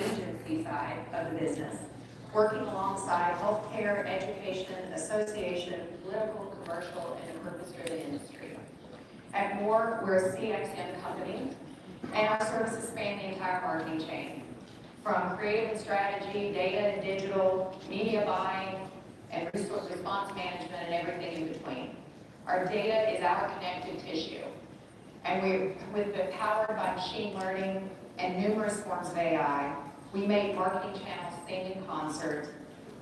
agency side of the business, working alongside healthcare, education, association, political, commercial, and the purpose-driven industry. At Moore, we're a CXM company, and our services span the entire marketing chain, from creative and strategy, data and digital, media buying, and resource response management, and everything in between. Our data is our connective tissue, and with the powered by machine learning and numerous forms of AI, we make marketing channels sing in concert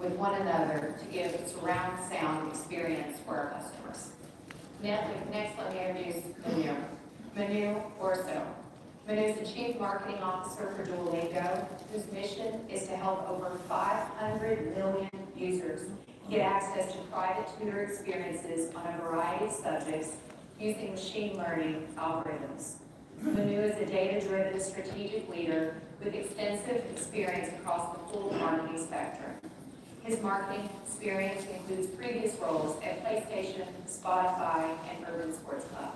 with one another to give a surround sound experience for our customers. Next, let me introduce Manu Orssaud. Manu is the Chief Marketing Officer for Duolingo, whose mission is to help over 500 million users get access to private tutor experiences on a variety of subjects using machine learning algorithms. Manu is a data-driven strategic leader with extensive experience across the full marketing spectrum. His marketing experience includes previous roles at PlayStation, Spotify, and Urban Sports Club.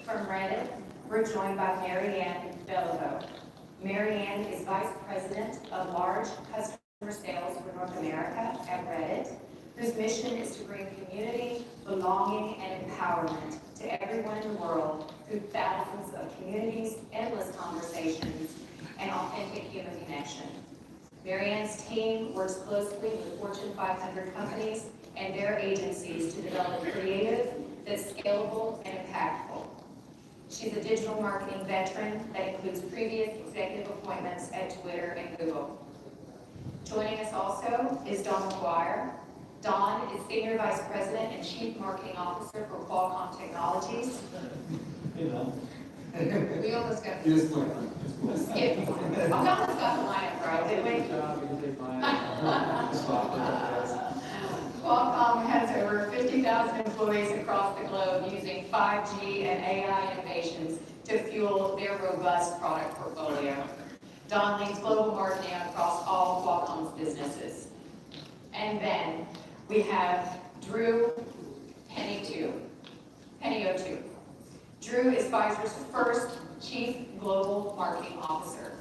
From Reddit, we're joined by Ann Belliveau. Ann is Vice President of Large Customer Sales for North America at Reddit, whose mission is to bring community, belonging, and empowerment to everyone in the world through thousands of communities, endless conversations, and authentic human connection. Ann's team works closely with Fortune 500 companies and their agencies to develop creative that's scalable and impactful. She's a digital marketing veteran that includes previous executive appointments at Twitter and Google. Joining us also is Don McGuire. Don is Senior Vice President and Chief Marketing Officer for Qualcomm Technologies. We almost got to skip one. I almost got the lineup right, didn't we? Qualcomm has over 50,000 employees across the globe using 5G and AI innovations to fuel their robust product portfolio. Don leads global marketing across all Qualcomm's businesses. And then we have Drew Panayiotou. Drew is Pfizer's first Chief Global Marketing Officer.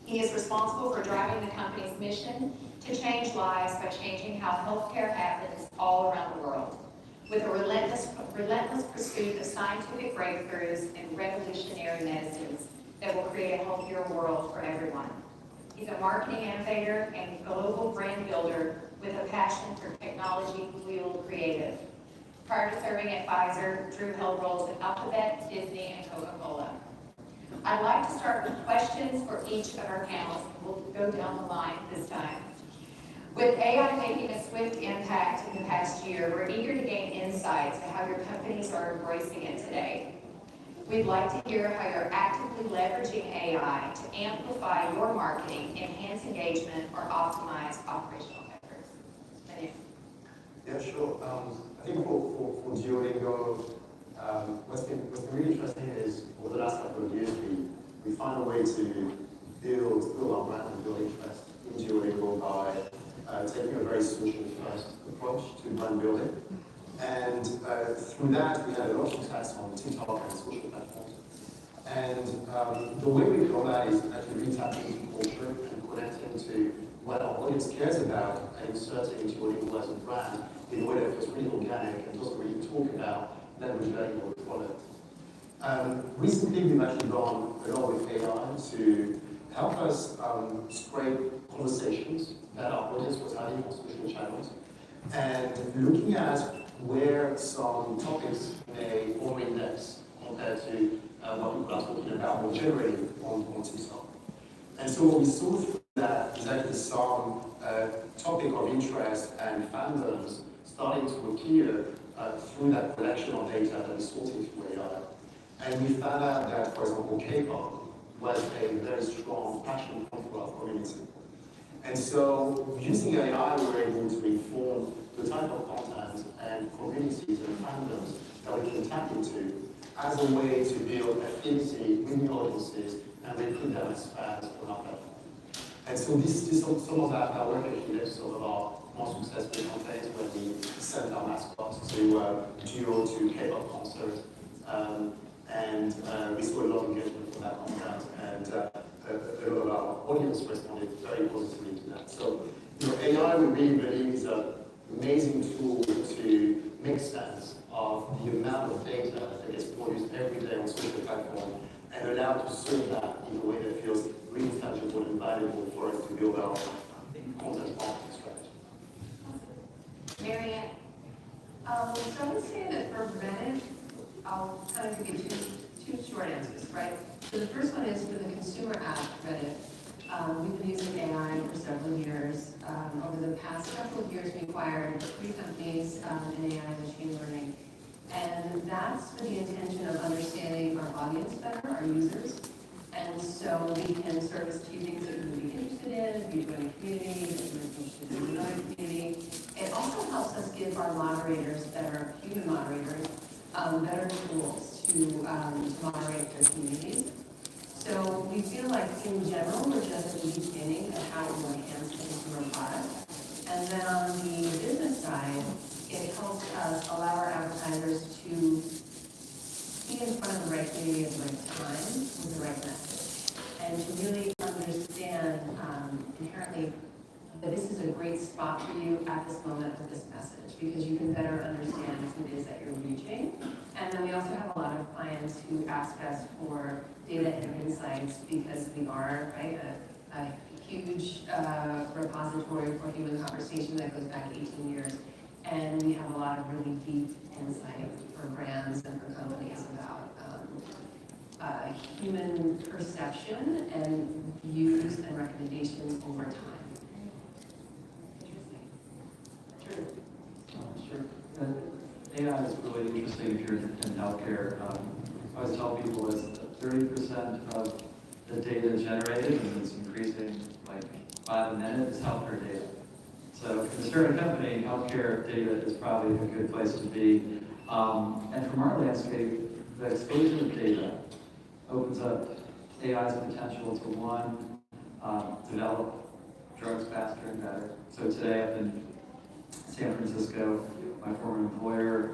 He is responsible for driving the company's mission to change lives by changing how healthcare happens all around the world, with a relentless pursuit of scientific breakthroughs and revolutionary medicines that will create a healthier world for everyone. He's a marketing innovator and global brand builder with a passion for technology-fueled creative. Prior to serving at Pfizer, Drew held roles at Alphabet, Disney, and Coca-Cola. I'd like to start with questions for each of our panelists. We'll go down the line this time. With AI making a swift impact in the past year, we're eager to gain insights to how your companies are embracing it today. We'd like to hear how you're actively leveraging AI to amplify your marketing, enhance engagement, or optimize operational efforts. Manu. Yeah, sure. I think for Duolingo, what's been really interesting is over the last couple of years, we found a way to build our brand and build interest in Duolingo by taking a very solution-first approach to brand building. And through that, we had a lot of success on TikTok and social platforms. And the way we do that is actually really tapping into culture and connecting to what our audience cares about and inserting Duolingo as a brand in a way that feels really organic and doesn't really talk about language learning or the product. Recently, we've actually gone a lot with AI to help us scrape conversations that our audience was having on social channels and looking at where some topics may over-index compared to what people are talking about or generating on TikTok. And so what we saw through that is actually some topic of interest and fandoms starting to appear through that collection of data that is sorted through AI. And we found out that, for example, K-pop was a very strong passion point for our community. And so using AI, we were able to inform the type of content and communities and fandoms that we can tap into as a way to build affinity with new audiences and recruit them as fans on our platform. And so this is some of that work actually led to some of our more successful campaigns where we sent our mascots to Duo to K-pop concerts. And we saw a lot of engagement from that content, and a lot of our audience responded very positively to that. So, AI, we really believe, is an amazing tool to make sense of the amount of data that gets produced every day on social platform and allow to serve that in a way that feels really tangible and valuable for us to build our content marketing strategy. Marianne? So I would say that for Reddit, I'll kind of give you two short answers, right? So the first one is for the consumer app, Reddit. We've been using AI for several years. Over the past couple of years, we acquired 3 companies in AI and machine learning. And that's with the intention of understanding our audience better, our users. And so we can service 2 things that we would be interested in, if you join a community, if you're interested in another community. It also helps us give our moderators that are human moderators better tools to moderate their communities. So we feel like in general, we're just at the beginning of how to enhance the consumer product. And then on the business side, it helps us allow our advertisers to be in front of the right community at the right time with the right message. And to really understand inherently that this is a great spot for you at this moment with this message, because you can better understand who it is that you're reaching. And then we also have a lot of clients who ask us for data and insights because we are, right, a huge repository for human conversation that goes back 18 years. And we have a lot of really deep insight for brands and for companies about human perception and views and recommendations over time. Sure. AI is really interesting if you're in healthcare. I always tell people is 30% of the data generated, and it's increasing like by the minute, is healthcare data. So if you start a company, healthcare data is probably a good place to be. And from our landscape, the exposure of data opens up AI's potential to, one, develop drugs faster and better. So today up in San Francisco, my former employer,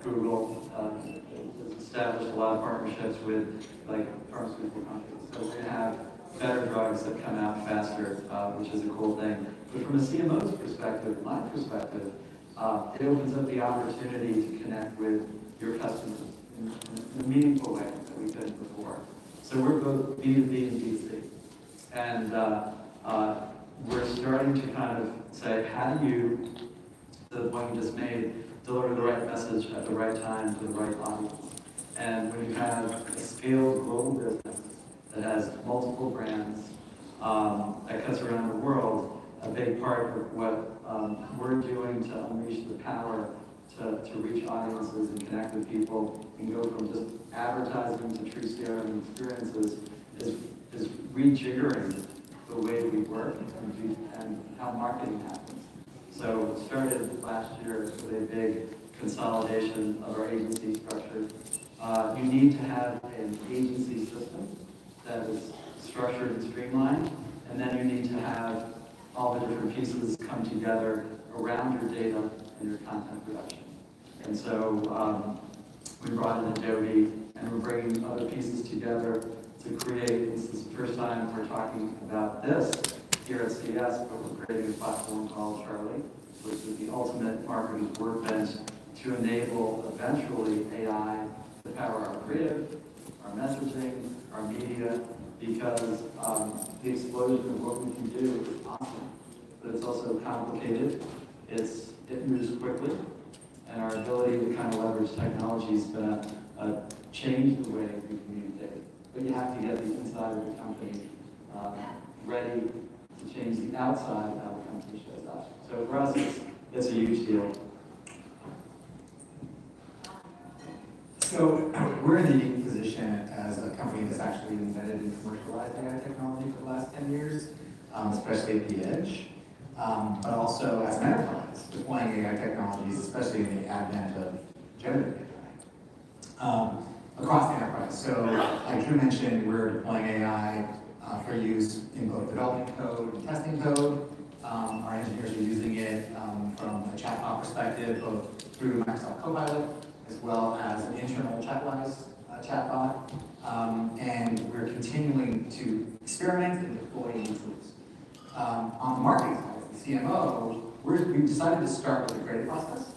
Google, has established a lot of partnerships with like pharmaceutical companies. So we have better drugs that come out faster, which is a cool thing. But from a CMO's perspective, my perspective, it opens up the opportunity to connect with your customers in a meaningful way that we couldn't before. So we're both B2B and B2C. And we're starting to kind of say, how do you, the point you just made, deliver the right message at the right time to the right audience? And when you have a scaled global business that has multiple brands that cuts around the world, a big part of what we're doing to unleash the power to reach audiences and connect with people and go from just advertising to true CRM experiences is rejiggering the way we work and how marketing happens. So it started last year with a big consolidation of our agency structure. You need to have an agency system that is structured and streamlined, and then you need to have all the different pieces come together around your data and your content production. And so we brought in Adobe, and we're bringing other pieces together to create, this is the first time we're talking about this here at CES, but we're creating a platform called Charlie, which is the ultimate marketing workbench to enable eventually AI to power our creative, our messaging, our media, because the explosion of what we can do is awesome, but it's also complicated, it moves quickly, and our ability to kind of leverage technology is going to change the way we communicate. But you have to get the inside of the company ready to change the outside of how the company shows up. So for us, it's a huge deal. So we're in a unique position as a company that's actually invented and commercialized AI technology for the last 10 years, especially at the edge, but also as an enterprise, deploying AI technologies, especially in the advent of generative AI, across the enterprise. So like Drew mentioned, we're deploying AI for use in both development code and testing code. Our engineers are using it from a chatbot perspective, both through Microsoft Copilot, as well as an internal chatwise chatbot, and we're continuing to experiment and deploy new tools. On the marketing side, as the CMO, we've decided to start with the creative process,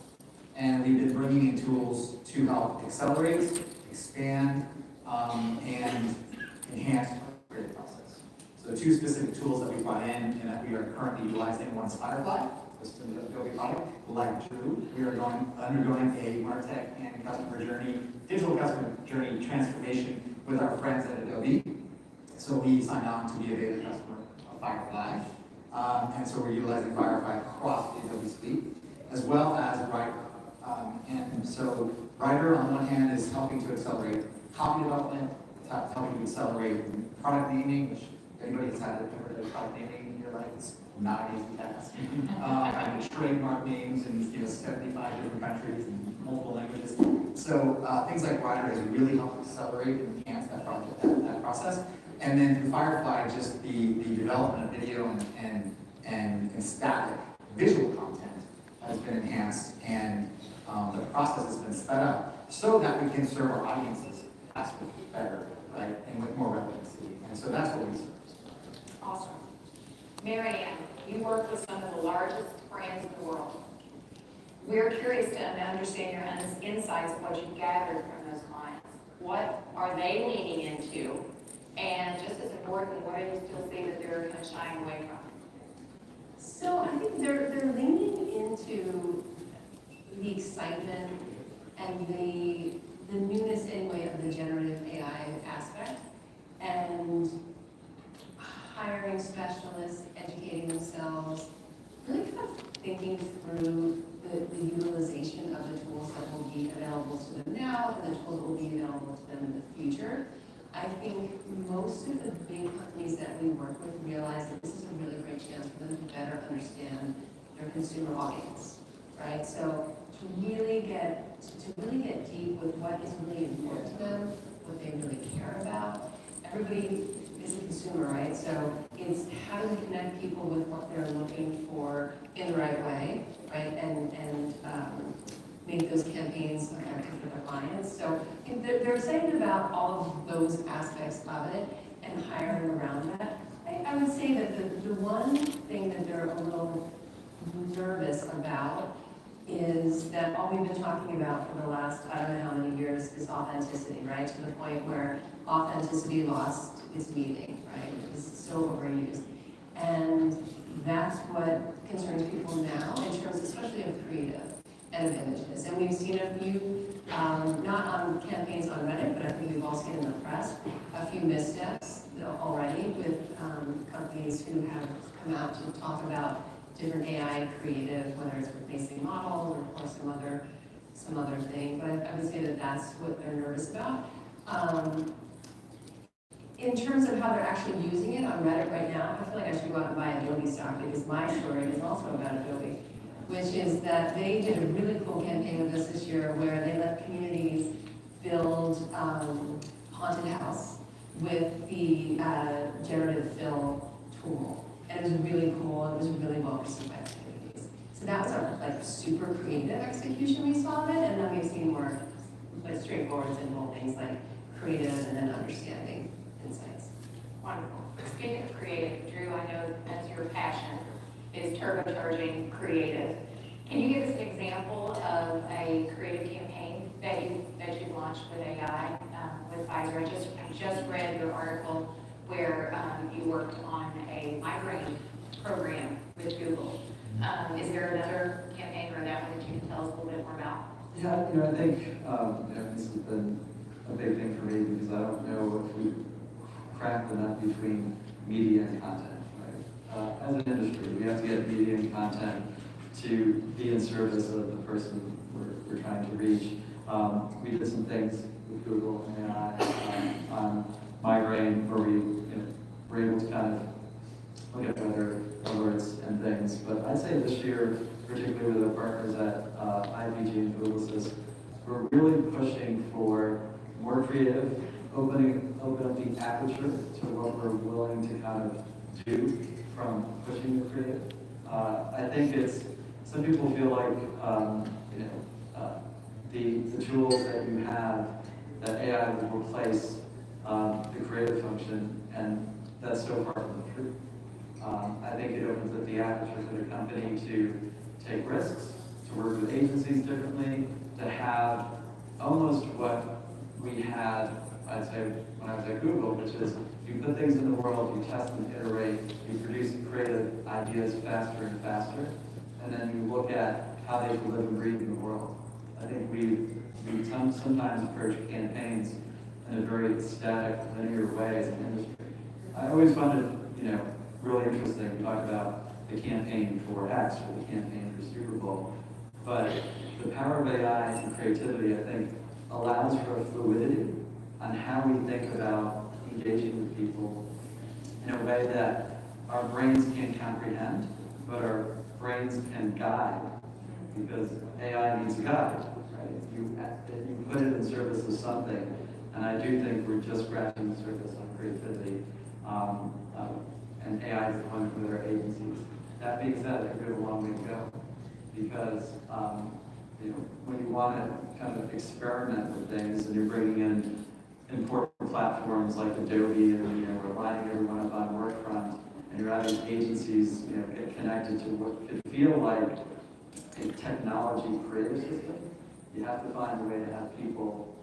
and we've been bringing in tools to help accelerate, expand, and enhance the creative process. So two specific tools that we brought in and that we are currently utilizing, one is Firefly, this is an Adobe product, like Drew. We are undergoing a MarTech and digital customer journey transformation with our friends at Adobe. So we signed on to be a beta customer of Firefly. And so we're utilizing Firefly across the Adobe suite, as well as Writer. And so Writer, on one hand, is helping to accelerate copy development, it's helping to accelerate product naming, which anybody has had ever done product naming in your life, it's not an easy task. And trademark names in 75 different countries and multiple languages. So things like Writer has really helped accelerate and enhance that project, that process. And then through Firefly, just the development of video and static visual content has been enhanced, and the process has been sped up so that we can serve our audiences faster, better, right, and with more relevancy. And so that's what we serve. Awesome. Mary Ann, you work with some of the largest brands in the world. We're curious to understand your insights of what you've gathered from those clients. What are they leaning into? And just as important, what do you still see that they're kind of shying away from? So I think they're leaning into the excitement and the newness anyway of the generative AI aspect, and hiring specialists, educating themselves, really kind of thinking through the utilization of the tools that will be available to them now and the tools that will be available to them in the future. I think most of the big companies that we work with realize that this is a really great chance for them to better understand their consumer audience, right? So to really get deep with what is really important to them, what they really care about. Everybody is a consumer, right? So it's how do we connect people with what they're looking for in the right way, right? And make those campaigns effective for their clients. So they're excited about all of those aspects of it and hiring around that. I would say that the one thing that they're a little nervous about is that all we've been talking about for the last, I don't know how many years, is authenticity, right? To the point where authenticity lost its meaning, right? It was so overused. And that's what concerns people now in terms, especially of creative and of images. And we've seen a few, not on campaigns on Reddit, but I think we've all seen in the press, a few missteps already with companies who have come out to talk about different AI creative, whether it's replacing models or some other thing. But I would say that that's what they're nervous about. In terms of how they're actually using it on Reddit right now, I feel like I should go out and buy Adobe stock because my story is also about Adobe, which is that they did a really cool campaign with us this year where they let communities build haunted house with the generative fill tool. And it was really cool, it was really well received by communities. So that was our super creative execution we saw of it, and then we've seen more straightforward, simple things like creative and then understanding insights. Wonderful. Speaking of creative, Drew, I know that's your passion, is turbocharging creative. Can you give us an example of a creative campaign that you've launched with AI with Pfizer? I just read your article where you worked on a migraine program with Google. Is there another campaign or that one that you can tell us a little bit more about? Yeah, I think this has been a big thing for me because I don't know if we crack enough between media and content, right? As an industry, we have to get media and content to be in service of the person we're trying to reach. We did some things with Google and AI on migraine where we were able to kind of look at weather alerts and things. But I'd say this year, particularly with our partners at IPG and Publicis, we're really pushing for more creative, opening up the aperture to what we're willing to kind of do from pushing the creative. I think some people feel like the tools that you have that AI will replace the creative function, and that's so far from the truth. I think it opens up the aperture for the company to take risks, to work with agencies differently, to have almost what we had, I'd say, when I was at Google, which is you put things in the world, you test and iterate, you produce creative ideas faster and faster, and then you look at how they can live and breathe in the world. I think we sometimes approach campaigns in a very static, linear way as an industry. I always found it, really interesting. We talk about the campaign for X or the campaign for Super Bowl, but the power of AI and creativity, I think, allows for a fluidity on how we think about engaging with people in a way that our brains can't comprehend, but our brains can guide, because AI needs a guide, right? You put it in service of something, and I do think we're just scratching the surface on creativity, and AI is deployment with our agencies. That being said, I think we have a long way to go, because when you want to kind of experiment with things and you're bringing in important platforms like Adobe and we're lining everyone up on Workfront, and you're having agencies get connected to what could feel like a technology creative system, you have to find a way to have people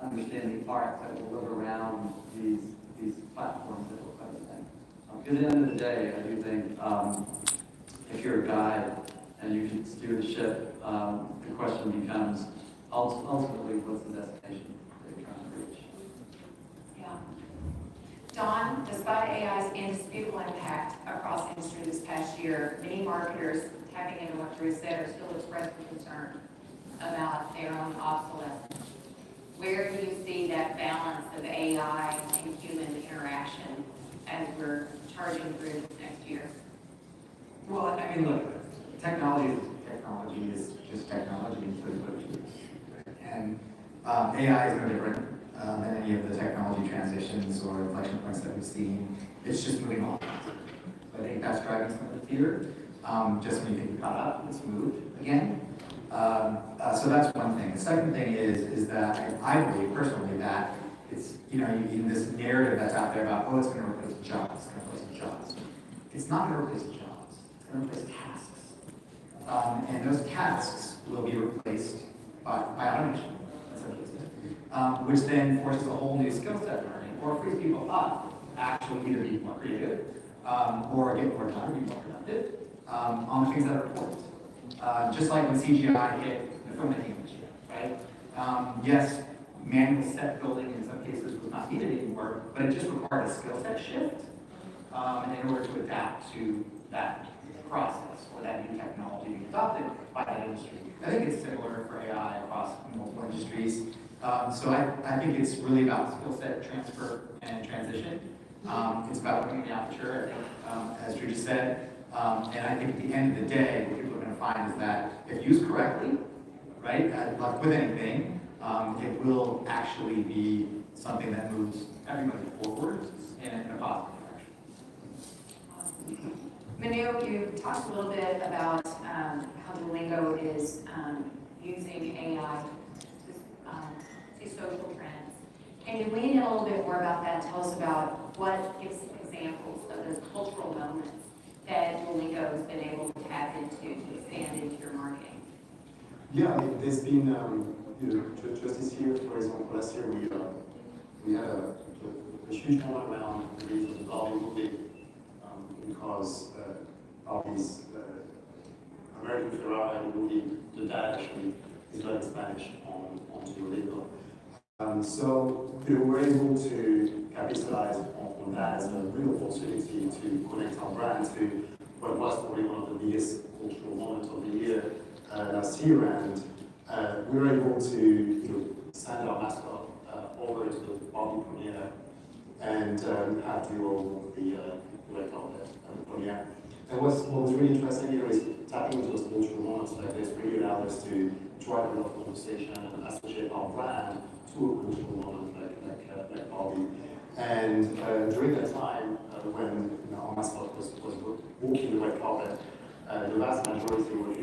understand the art that will live around these platforms that will come in. Because at the end of the day, I do think if you're a guide and you can steer the ship, the question becomes ultimately what's the destination that you're trying to reach? Yeah. Don, despite AI's indisputable impact across industry this past year, many marketers, tapping into what Drew said, are still expressing concern about their own obsolescence. Where do you see that balance of AI and human interaction as we're charging through this next year? Well, I mean, look, technology is just technology until you put it to use. And AI is no different than any of the technology transitions or inflection points that we've seen. It's just moving on. So I think that's driving some of the fear. Just when you think we caught up, it's moved again. So that's one thing. The second thing is that I believe personally that it's, in this narrative that's out there about, oh, it's going to replace jobs, It's not going to replace jobs. It's going to replace tasks. And those tasks will be replaced by automation, which then forces a whole new skill set learning, or frees people up to actually either be more creative or get more done, be more productive on the things that are important. Just like when CGI hit the filmmaking industry, right? Yes, manual set building in some cases was not needed anymore, but it just required a skill set shift in order to adapt to that process or that new technology being adopted by that industry. I think it's similar for AI across multiple industries. So I think it's really about skill set transfer and transition. It's about opening the aperture, I think, as Drew just said. And I think at the end of the day, what people are going to find is that if used correctly, right, like with anything, it will actually be something that moves everybody forward in a positive direction. Manu, you talked a little bit about how Duolingo is using AI to see social trends. Can you lean in a little bit more about that? Tell us about what gives examples of those cultural moments that Duolingo has been able to tap into to expand into your marketing. Yeah, there's been, just this year, for example, last year we had a huge moment around the release of the Barbie movie because Barbie's American Ferrari movie, the dad actually is learning Spanish on Duolingo. So we're able to capitalize on that as a real opportunity to connect our brand to what was probably one of the biggest cultural moments of the year last year, and we were able to send our mascot over to the Barbie premiere and have the red carpet premiere. And what was really interesting here is tapping into those cultural moments like this really allowed us to drive a lot of conversation and associate our brand to a cultural moment like Barbie. And during that time, when our mascot was walking the red carpet, the vast majority were